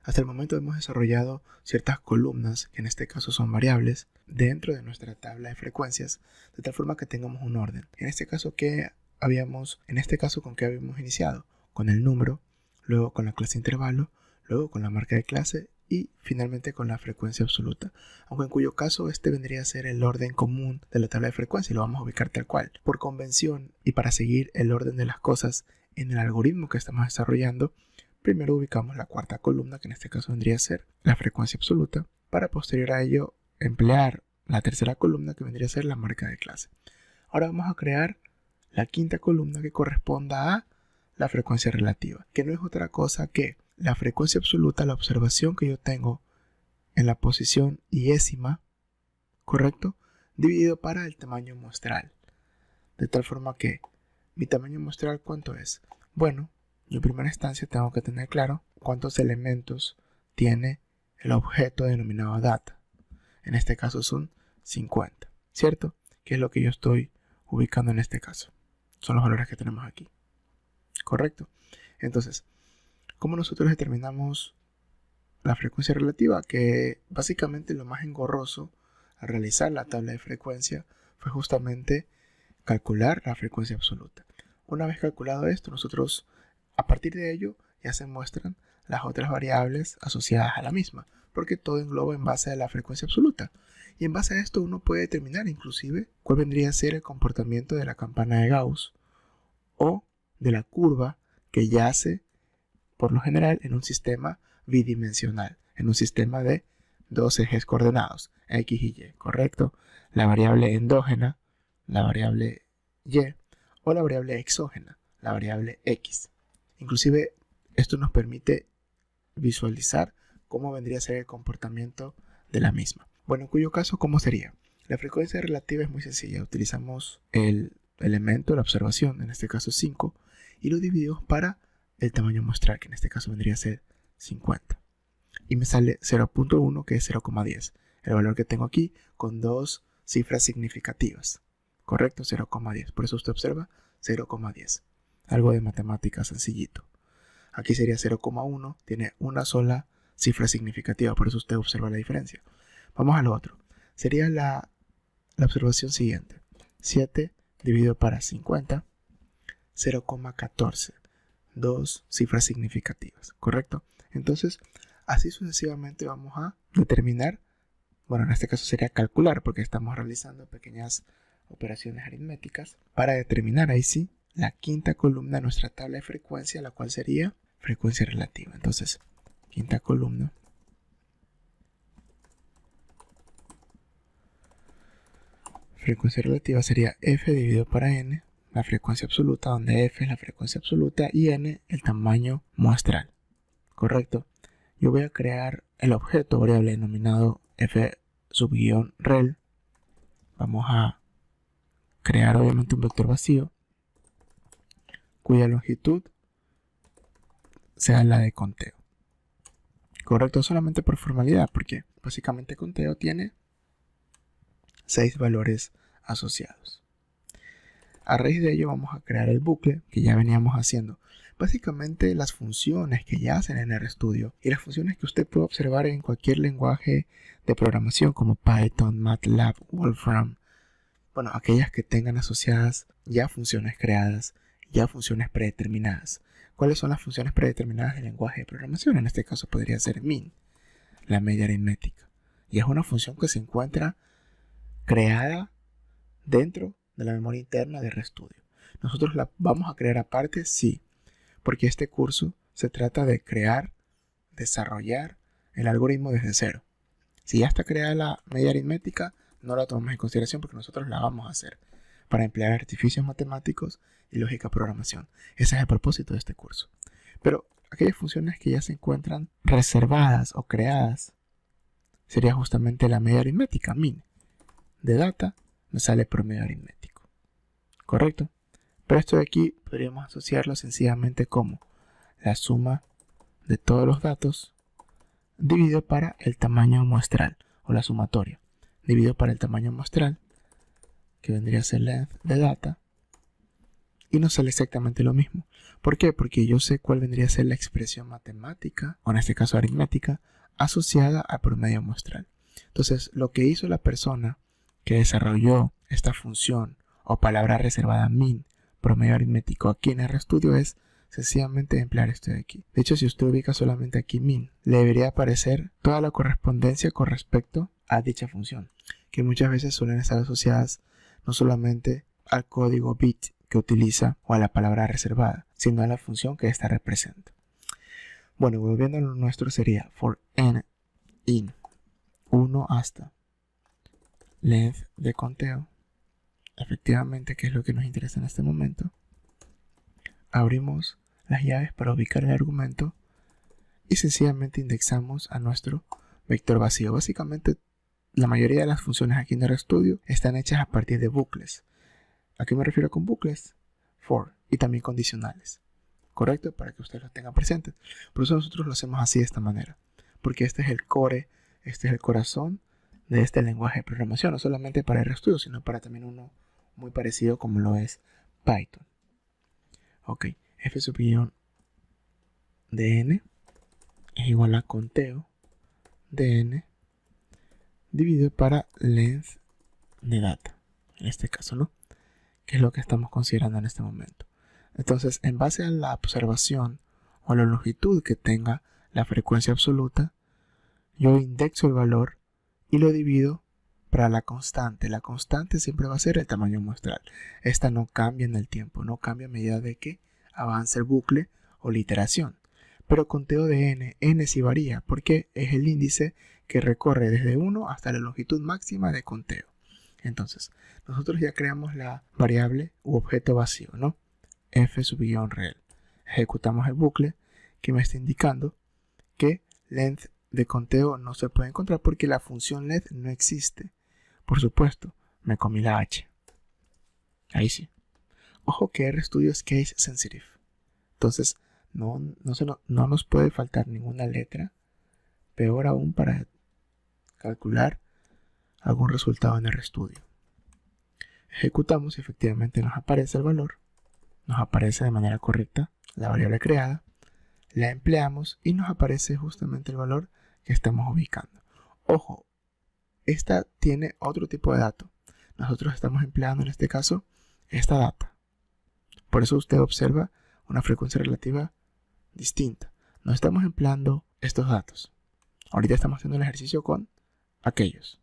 Hasta el momento hemos desarrollado ciertas columnas, que en este caso son variables, dentro de nuestra tabla de frecuencias, de tal forma que tengamos un orden. En este caso, ¿con qué habíamos iniciado? Con el número, luego con la clase intervalo, luego con la marca de clase y finalmente con la frecuencia absoluta, aunque en cuyo caso este vendría a ser el orden común de la tabla de frecuencia y lo vamos a ubicar tal cual. Por convención y para seguir el orden de las cosas en el algoritmo que estamos desarrollando, primero ubicamos la cuarta columna, que en este caso vendría a ser la frecuencia absoluta, para posterior a ello emplear la tercera columna, que vendría a ser la marca de clase. Ahora vamos a crear la quinta columna, que corresponda a la frecuencia relativa, que no es otra cosa que la frecuencia absoluta, la observación que yo tengo en la posición iésima, ¿correcto?, dividido para el tamaño muestral. De tal forma que mi tamaño muestral, ¿cuánto es? Bueno, yo en primera instancia tengo que tener claro cuántos elementos tiene el objeto denominado data. En este caso son 50, ¿cierto? Que es lo que yo estoy ubicando en este caso. Son los valores que tenemos aquí, ¿correcto? Entonces, ¿cómo nosotros determinamos la frecuencia relativa? Que básicamente lo más engorroso al realizar la tabla de frecuencia fue justamente calcular la frecuencia absoluta. Una vez calculado esto, nosotros a partir de ello ya se muestran las otras variables asociadas a la misma, porque todo engloba en base a la frecuencia absoluta. Y en base a esto uno puede determinar inclusive cuál vendría a ser el comportamiento de la campana de Gauss o de la curva que yace por lo general en un sistema bidimensional, en un sistema de dos ejes coordenados, X y Y, ¿correcto? La variable endógena, la variable Y, o la variable exógena, la variable X. Inclusive esto nos permite visualizar cómo vendría a ser el comportamiento de la misma. Bueno, en cuyo caso, ¿cómo sería? La frecuencia relativa es muy sencilla. Utilizamos el elemento, la observación, en este caso 5, y lo dividimos para el tamaño muestral, que en este caso vendría a ser 50. Y me sale 0.1, que es 0,10. El valor que tengo aquí con dos cifras significativas. ¿Correcto? 0,10. Por eso usted observa 0,10. Algo de matemática sencillito. Aquí sería 0,1. Tiene una sola cifra significativa. Por eso usted observa la diferencia. Vamos a lo otro. Sería la observación siguiente. 7 dividido para 50. 0,14. Dos cifras significativas, ¿correcto? Entonces, así sucesivamente vamos a determinar, bueno, en este caso sería calcular, porque estamos realizando pequeñas operaciones aritméticas para determinar ahí sí la quinta columna de nuestra tabla de frecuencia, la cual sería frecuencia relativa. Entonces, quinta columna, frecuencia relativa sería f dividido para n, la frecuencia absoluta, donde f es la frecuencia absoluta y n el tamaño muestral, ¿correcto? Yo voy a crear el objeto variable denominado f_rel. Vamos a crear obviamente un vector vacío cuya longitud sea la de conteo, ¿correcto? Solamente por formalidad, porque básicamente conteo tiene 6 valores asociados. A raíz de ello vamos a crear el bucle que ya veníamos haciendo. Básicamente las funciones que ya hacen en RStudio y las funciones que usted puede observar en cualquier lenguaje de programación como Python, MATLAB, Wolfram. Bueno, aquellas que tengan asociadas ya funciones creadas, ya funciones predeterminadas. ¿Cuáles son las funciones predeterminadas del lenguaje de programación? En este caso podría ser min, la media aritmética. Y es una función que se encuentra creada dentro de la memoria interna de RStudio. ¿Nosotros la vamos a crear aparte? Sí, porque este curso se trata de crear, desarrollar el algoritmo desde cero. Si ya está creada la media aritmética, no la tomamos en consideración porque nosotros la vamos a hacer para emplear artificios matemáticos y lógica programación. Ese es el propósito de este curso. Pero aquellas funciones que ya se encuentran reservadas o creadas sería justamente la media aritmética, min. De data me sale promedio aritmético, ¿correcto? Pero esto de aquí podríamos asociarlo sencillamente como la suma de todos los datos dividido para el tamaño muestral, o la sumatoria, dividido para el tamaño muestral, que vendría a ser length de data, y nos sale exactamente lo mismo. ¿Por qué? Porque yo sé cuál vendría a ser la expresión matemática, o en este caso aritmética, asociada al promedio muestral. Entonces, lo que hizo la persona que desarrolló esta función o palabra reservada min, promedio aritmético, aquí en RStudio es sencillamente emplear esto de aquí. De hecho, si usted ubica solamente aquí min, le debería aparecer toda la correspondencia con respecto a dicha función, que muchas veces suelen estar asociadas no solamente al código bit que utiliza o a la palabra reservada, sino a la función que ésta representa. Bueno, volviendo a lo nuestro sería for n in 1 hasta length de conteo. Efectivamente, ¿qué es lo que nos interesa en este momento? Abrimos las llaves para ubicar el argumento y sencillamente indexamos a nuestro vector vacío. Básicamente, la mayoría de las funciones aquí en RStudio están hechas a partir de bucles. ¿A qué me refiero con bucles? For y también condicionales. ¿Correcto? Para que ustedes lo tengan presente. Por eso nosotros lo hacemos así de esta manera. Porque este es el core, este es el corazón de este lenguaje de programación. No solamente para RStudio, sino para también uno muy parecido como lo es Python. Ok, f sub guión de n es igual a conteo de n dividido para length de data. En este caso, ¿no? Que es lo que estamos considerando en este momento. Entonces, en base a la observación o a la longitud que tenga la frecuencia absoluta, yo indexo el valor y lo divido para la constante. La constante siempre va a ser el tamaño muestral. Esta no cambia en el tiempo, no cambia a medida de que avance el bucle o la iteración. Pero conteo de n sí varía porque es el índice que recorre desde 1 hasta la longitud máxima de conteo. Entonces, nosotros ya creamos la variable u objeto vacío, ¿no? f sub guión rel. Ejecutamos el bucle que me está indicando que length de conteo no se puede encontrar porque la función length no existe. Por supuesto, me comí la h. Ahí sí. Ojo que RStudio es case sensitive. Entonces, no nos puede faltar ninguna letra. Peor aún para calcular algún resultado en RStudio. Ejecutamos y efectivamente nos aparece el valor. Nos aparece de manera correcta la variable creada. La empleamos y nos aparece justamente el valor que estamos ubicando. Ojo, esta tiene otro tipo de dato. Nosotros estamos empleando en este caso esta data. Por eso usted observa una frecuencia relativa distinta. No estamos empleando estos datos. Ahorita estamos haciendo el ejercicio con aquellos.